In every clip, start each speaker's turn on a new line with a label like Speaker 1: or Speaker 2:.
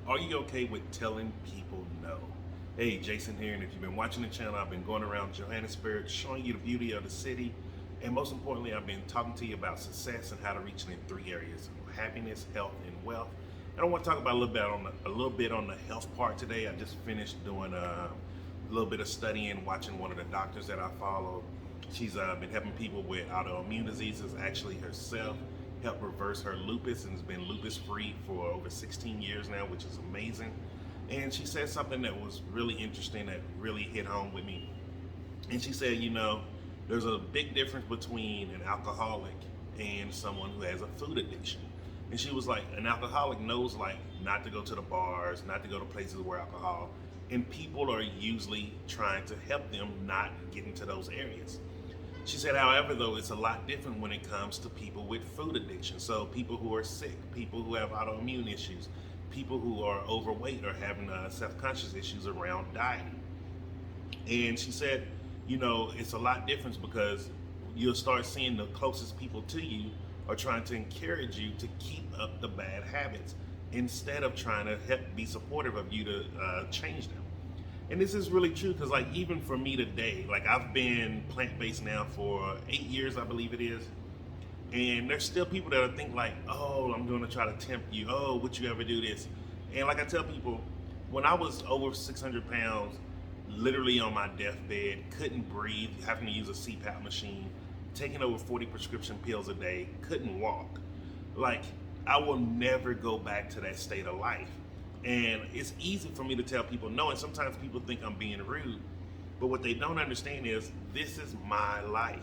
Speaker 1: Are you okay with telling people no? Hey, Jason here, and if you've been watching the channel, I've been going around Johannesburg showing you the beauty of the city, and most importantly, I've been talking to you about success and how to reach it in three areas: happiness, health, and wealth. And I want to talk about a little bit on the health part today. I just finished doing a little bit of studying, watching one of the doctors that I follow. She's been helping people with autoimmune diseases, actually herself helped reverse her lupus and has been lupus free for over 16 years now, which is amazing. And she said something that was really interesting that really hit home with me. And she said, there's a big difference between an alcoholic and someone who has a food addiction. And she was like, an alcoholic knows like not to go to the bars, not to go to places where alcohol, and people are usually trying to help them not get into those areas. She said, however, though, it's a lot different when it comes to people with food addiction. So people who are sick, people who have autoimmune issues, people who are overweight or having self-conscious issues around dieting. And she said, it's a lot different because you'll start seeing the closest people to you are trying to encourage you to keep up the bad habits instead of trying to help be supportive of you to change them. And this is really true because like even for me today, like I've been plant-based now for 8 years, I believe it is. And there's still people that think like, oh, I'm going to try to tempt you. Oh, would you ever do this? And like I tell people, when I was over 600 pounds, literally on my deathbed, couldn't breathe, having to use a CPAP machine, taking over 40 prescription pills a day, couldn't walk. Like, I will never go back to that state of life. And it's easy for me to tell people no, and sometimes people think I'm being rude. But what they don't understand is this is my life.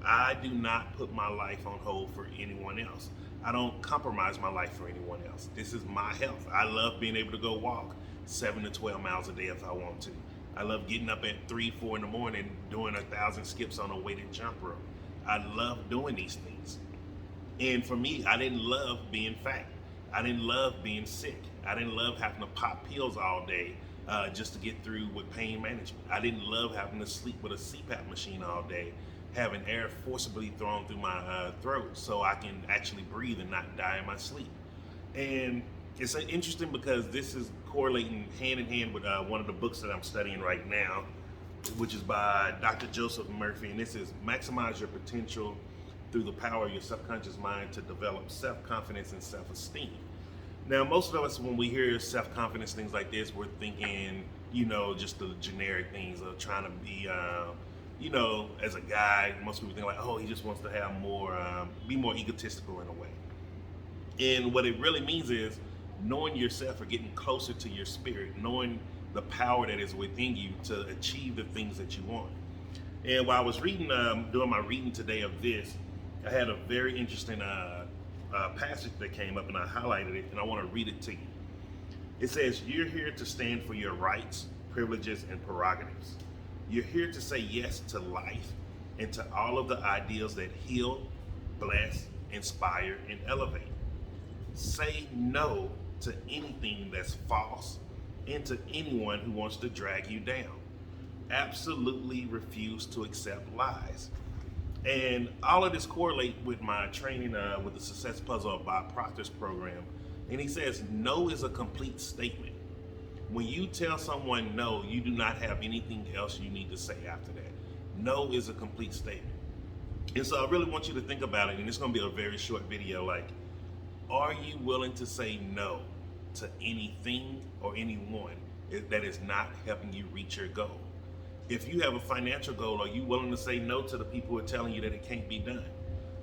Speaker 1: I do not put my life on hold for anyone else. I don't compromise my life for anyone else. This is my health. I love being able to go walk 7 to 12 miles a day if I want to. I love getting up at 3, 4 in the morning doing 1,000 skips on a weighted jump rope. I love doing these things. And for me, I didn't love being fat. I didn't love being sick. I didn't love having to pop pills all day just to get through with pain management. I didn't love having to sleep with a CPAP machine all day, having air forcibly thrown through my throat so I can actually breathe and not die in my sleep. And it's interesting because this is correlating hand in hand with one of the books that I'm studying right now, which is by Dr. Joseph Murphy, and this is Maximize Your Potential Through the Power of Your Subconscious Mind to Develop Self-Confidence and Self-Esteem. Now, most of us, when we hear self-confidence, things like this, we're thinking, just the generic things of trying to be, as a guy, most people think like, oh, he just wants to have more, be more egotistical in a way. And what it really means is knowing yourself or getting closer to your spirit, knowing the power that is within you to achieve the things that you want. And while I was reading, doing my reading today of this, I had a very interesting passage that came up and I highlighted it and I want to read it to you. It says, you're here to stand for your rights, privileges, and prerogatives. You're here to say yes to life and to all of the ideals that heal, bless, inspire, and elevate. Say no to anything that's false and to anyone who wants to drag you down. Absolutely refuse to accept lies. And all of this correlate with my training with the Success Puzzle of Bob Proctor's program. And he says, no is a complete statement. When you tell someone no, you do not have anything else you need to say after that. No is a complete statement. And so I really want you to think about it, and it's gonna be a very short video, like, are you willing to say no to anything or anyone that is not helping you reach your goal? If you have a financial goal, are you willing to say no to the people who are telling you that it can't be done?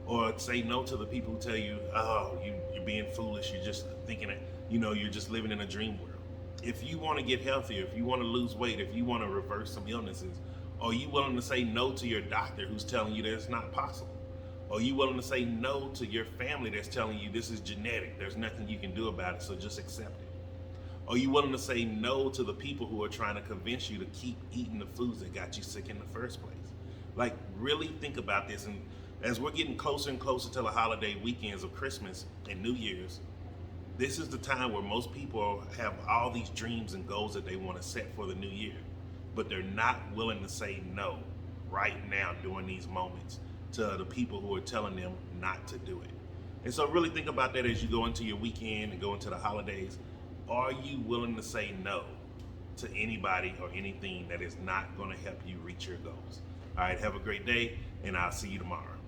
Speaker 1: Or say no to the people who tell you, oh, you're being foolish, you're just thinking that, you're just living in a dream world. If you want to get healthier, if you want to lose weight, if you want to reverse some illnesses, are you willing to say no to your doctor who's telling you that it's not possible? Are you willing to say no to your family that's telling you this is genetic, there's nothing you can do about it, so just accept it? Are you willing to say no to the people who are trying to convince you to keep eating the foods that got you sick in the first place? Like, really think about this. And as we're getting closer and closer to the holiday weekends of Christmas and New Year's, this is the time where most people have all these dreams and goals that they want to set for the new year, but they're not willing to say no right now during these moments to the people who are telling them not to do it. And so really think about that as you go into your weekend and go into the holidays. are you willing to say no to anybody or anything that is not going to help you reach your goals? All right, have a great day, and I'll see you tomorrow.